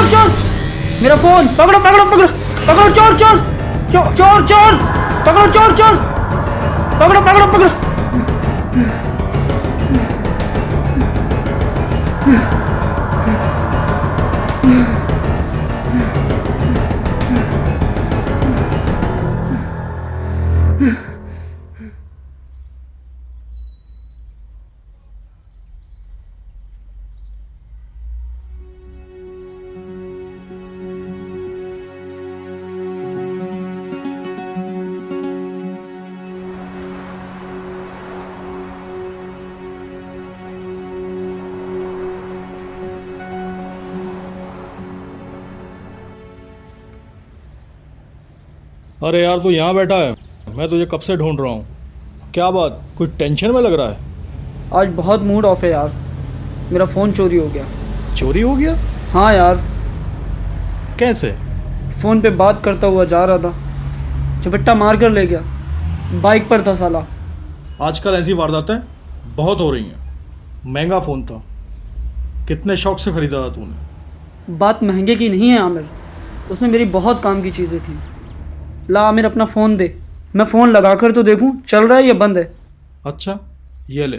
चोर चोर, मेरा फोन पकड़ो पकड़ो पकड़ो पकड़ो, चोर चोर चोर चोर चोर, पकड़ो चोर चोर, पकड़ो पकड़ो पकड़ो। अरे यार तू यहाँ बैठा है, मैं तुझे कब से ढूंढ रहा हूँ। क्या बात, कुछ टेंशन में लग रहा है? आज बहुत मूड ऑफ है यार, मेरा फ़ोन चोरी हो गया। चोरी हो गया? हाँ यार, कैसे? फ़ोन पे बात करता हुआ जा रहा था, झपट्टा मार कर ले गया। बाइक पर था साला। आजकल ऐसी वारदातें बहुत हो रही हैं। महंगा फ़ोन था, कितने शौक से ख़रीदा था तूने? बात महंगे की नहीं है आमिर, उसमें मेरी बहुत काम की चीज़ें थी। ला आमिर अपना फ़ोन दे, मैं फ़ोन लगा कर तो देखूं चल रहा है या बंद है। अच्छा, ये ले।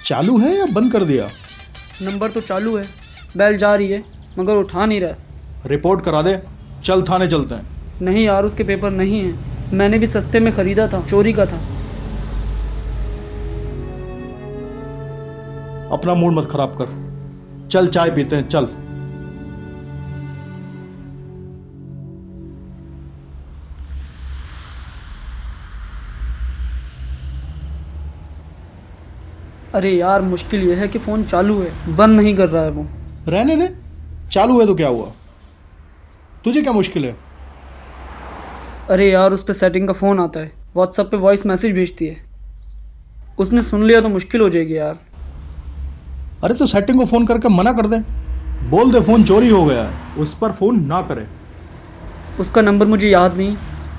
चालू है या बंद कर दिया? नंबर तो चालू है, बेल जा रही है मगर उठा नहीं रहा है। रिपोर्ट करा दे, चल थाने चलते हैं। नहीं यार, उसके पेपर नहीं हैं, मैंने भी सस्ते में ख़रीदा था, चोरी का था। अपना मूड मत खराब कर, चल चाय पीते हैं, चल। अरे यार, मुश्किल ये है कि फ़ोन चालू है, बंद नहीं कर रहा है वो। रहने दे, चालू है तो क्या हुआ, तुझे क्या मुश्किल है? अरे यार, उस पर सेटिंग का फ़ोन आता है, व्हाट्सएप पे वॉइस मैसेज भेजती है, उसने सुन लिया तो मुश्किल हो जाएगी यार। अरे तो सेटिंग को फ़ोन करके मना कर दे, बोल दे फ़ोन चोरी हो गया है, उस पर फ़ोन ना करे। उसका नंबर मुझे याद नहीं,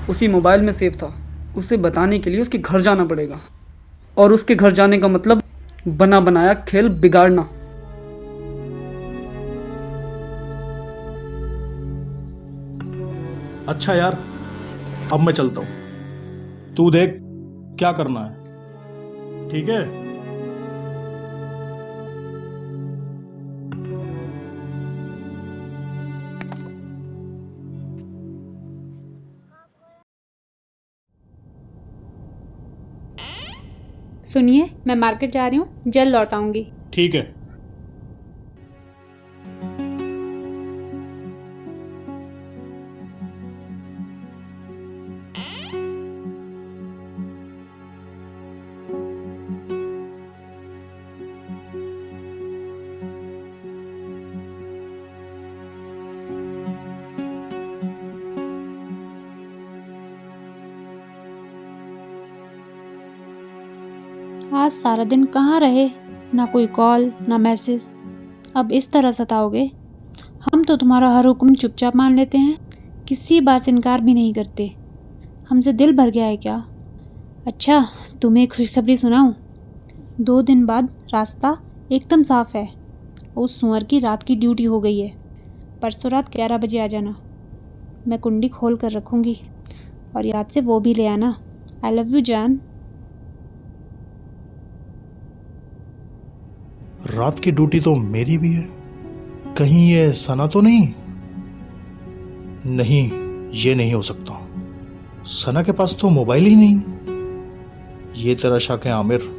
उसी मोबाइल में सेव था। उसे बताने के लिए उसके घर जाना पड़ेगा, और उसके घर जाने का मतलब बना बनाया खेल बिगाड़ना। अच्छा यार, अब मैं चलता हूँ, तू देख क्या करना है, ठीक है? सुनिए, मैं मार्केट जा रही हूँ, जल्द लौट आऊँगी। ठीक है। आज सारा दिन कहाँ रहे, ना कोई कॉल ना मैसेज। अब इस तरह सताओगे? हम तो तुम्हारा हर हुक्म चुपचाप मान लेते हैं, किसी बात से इनकार भी नहीं करते। हमसे दिल भर गया है क्या? अच्छा, तुम्हें एक खुशखबरी सुनाऊं? 2 दिन बाद रास्ता एकदम साफ है। उस सुअर की रात की ड्यूटी हो गई है। परसों रात 11 बजे आ जाना, मैं कुंडी खोल कर रखूँगी, और याद से वो भी ले आना। आई लव यू जान। रात की ड्यूटी तो मेरी भी है, कहीं ये सना तो नहीं? नहीं, ये नहीं हो सकता, सना के पास तो मोबाइल ही नहीं। ये तेरा शक है आमिर,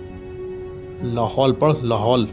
लाहौल पढ़ लाहौल।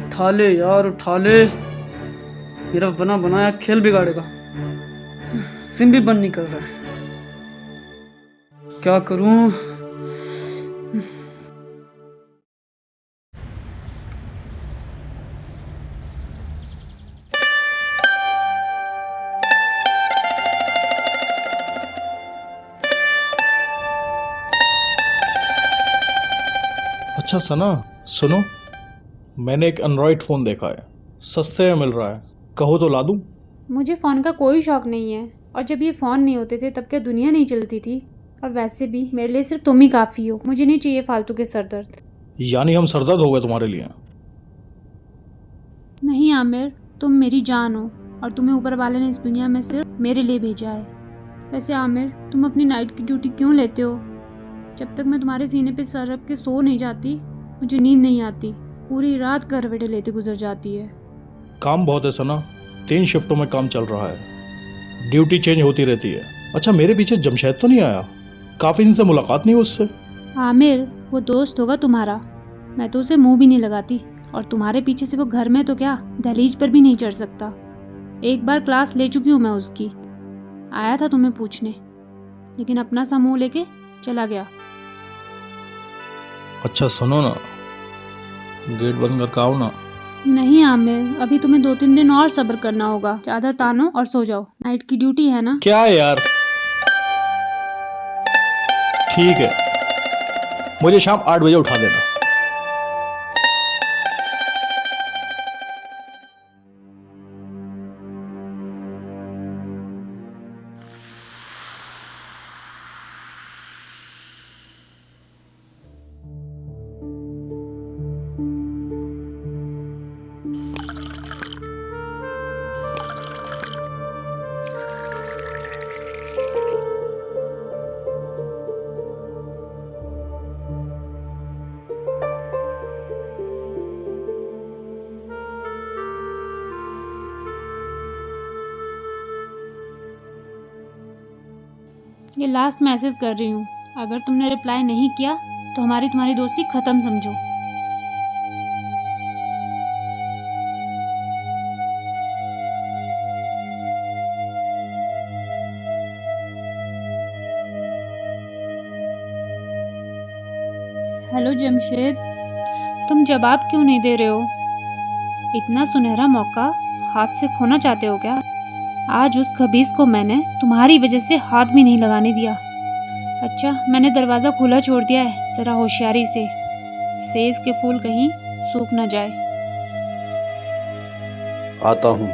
उठा ले यार, उठा ले, मेरा बना बनाया खेल बिगाड़ेगा। सिम भी बंद नहीं कर रहा है। क्या करूं? अच्छा सना, सुनो, मैंने एक एंड्रॉयड फ़ोन देखा है, सस्ते में मिल रहा है, कहो तो ला दूं? मुझे फ़ोन का कोई शौक़ नहीं है, और जब ये फ़ोन नहीं होते थे तब क्या दुनिया नहीं चलती थी? और वैसे भी मेरे लिए सिर्फ तुम ही काफ़ी हो, मुझे नहीं चाहिए फालतू के सरदर्द। यानी हम सरदर्द हो गए तुम्हारे लिए? नहीं आमिर, तुम मेरी जान हो और तुम्हें ऊपर वाले ने इस दुनिया में सिर्फ मेरे लिए भेजा है। वैसे आमिर, तुम अपनी नाइट की ड्यूटी क्यों लेते हो? जब तक मैं तुम्हारे सीने पे सर रख के सो नहीं जाती, मुझे नींद नहीं आती। पूरी रात करवटें लेते गुजर जाती है। काम बहुत है सना, 3 शिफ्टों में काम चल रहा है, ड्यूटी चेंज होती रहती है। अच्छा, मेरे पीछे जमशेद तो नहीं आया? काफ़ी दिन से मुलाकात नहीं हुई उससे। आमिर, वो दोस्त होगा तुम्हारा, मैं तो उसे मुंह भी नहीं लगाती। और तुम्हारे पीछे से वो घर में तो क्या, दहलीज पर भी नहीं चढ़ सकता। एक बार क्लास ले चुकी हूँ मैं उसकी। आया था तुम्हें पूछने, लेकिन अपना सा मुंह लेके चला गया। अच्छा सुनो ना, गेट बंद करके आओ ना। नहीं आमिर, अभी तुम्हें 2-3 दिन और सब्र करना होगा। चादर तानो और सो जाओ, नाइट की ड्यूटी है ना। क्या है यार? ठीक है, मुझे शाम 8 बजे उठा देना। ये लास्ट मैसेज कर रही हूँ, अगर तुमने रिप्लाई नहीं किया तो तुम्हारी दोस्ती खत्म समझो। हेलो जमशेद, तुम जवाब क्यों नहीं दे रहे हो? इतना सुनहरा मौका हाथ से खोना चाहते हो क्या? आज उस खबीस को मैंने तुम्हारी वजह से हाथ भी नहीं लगाने दिया। अच्छा, मैंने दरवाज़ा खुला छोड़ दिया है, ज़रा होशियारी से, सेज के फूल कहीं सूख ना जाए। आता हूँ।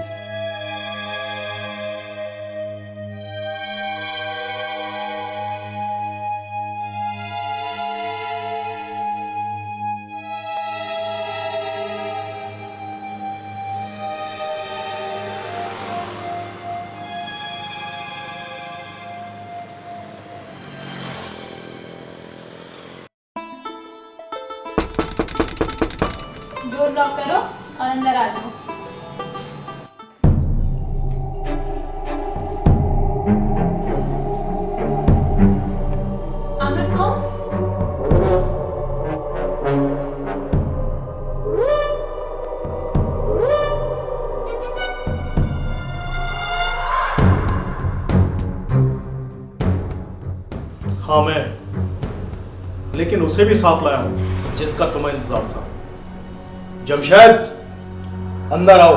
डोर लॉक करो और अंदर आ जाओ। आमिर को हाँ मैं, लेकिन उसे भी साथ लाया हूं जिसका तुम्हें इंतजाम था। जमशेद, अंदर आओ।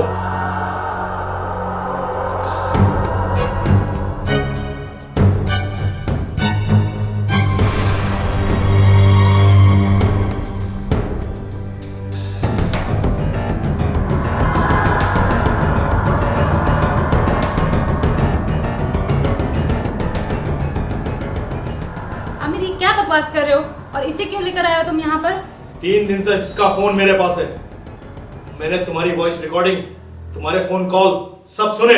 आमिर, ये क्या बकवास कर रहे हो? और इसे क्यों लेकर आया तुम यहाँ पर? 3 दिन से इसका फोन मेरे पास है। मैंने तुम्हारी वॉइस रिकॉर्डिंग, तुम्हारे फोन कॉल सब सुने।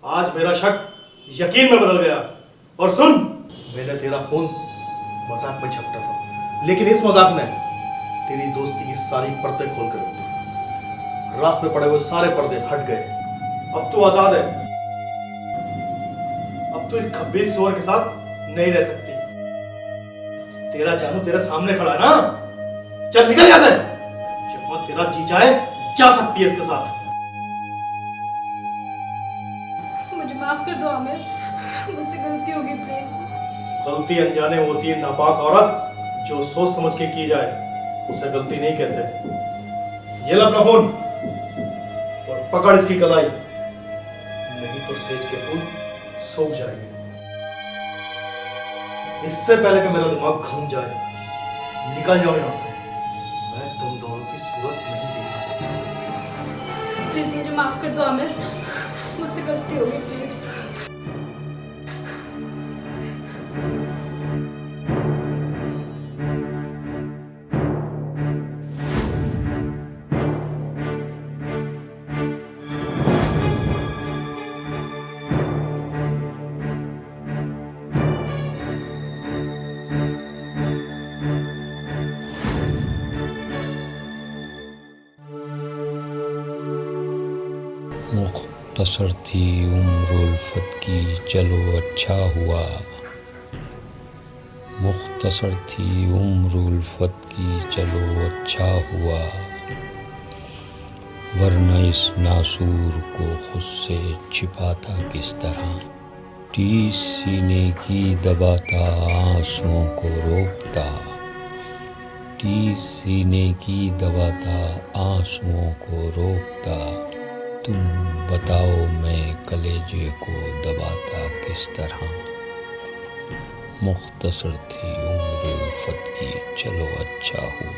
आज मेरा शक यकीन में बदल गया। और सुन, मैंने तेरा फोन मजाक में झपटा था, लेकिन इस मजाक ने तेरी दोस्ती की सारी पर्दे खोल कर रख दी। रास में पड़े हुए सारे पर्दे हट गए। अब तू आजाद है। अब तू इस खब्बीस सुअर के साथ नहीं रह सकती। तेरा जानू तेरे सामने खड़ा है ना। चल निकल यहाँ से। जब तेरा जी चाहे जा सकती है इसके साथ। मुझे माफ कर दो आमिर, मुझसे गलती हो गई, प्लीज। गलती अनजाने होती है। नापाक औरत जो सोच समझ के की जाए उसे गलती नहीं कहते। ये ला अपना फोन और पकड़ इसकी कलाई, नहीं तो सेज के फूल सूख जाएंगे। इससे पहले कि मेरा दिमाग घूम जाए, निकल जाओ यहां से। मैं तुम दोनों की सूरत नहीं देखना चाहता। प्लीज मुझे माफ कर दो आमिर, मुझसे गलती हो गई प्लीज। मुख्तसर थी उम्र उल्फत की चलो अच्छा हुआ। मुख्तसर थी उम्र उल्फत की चलो अच्छा हुआ, वरना इस नासूर को खुद से छिपाता किस तरह। टीस सीने की दबाता आंसुओं को रोकता, टीस सीने की दबाता आंसुओं को रोकता। तुम बताओ मैं कलेजे को दबाता किस तरह। मुख्तसर थी उम्र उल्फत की चलो अच्छा हुआ।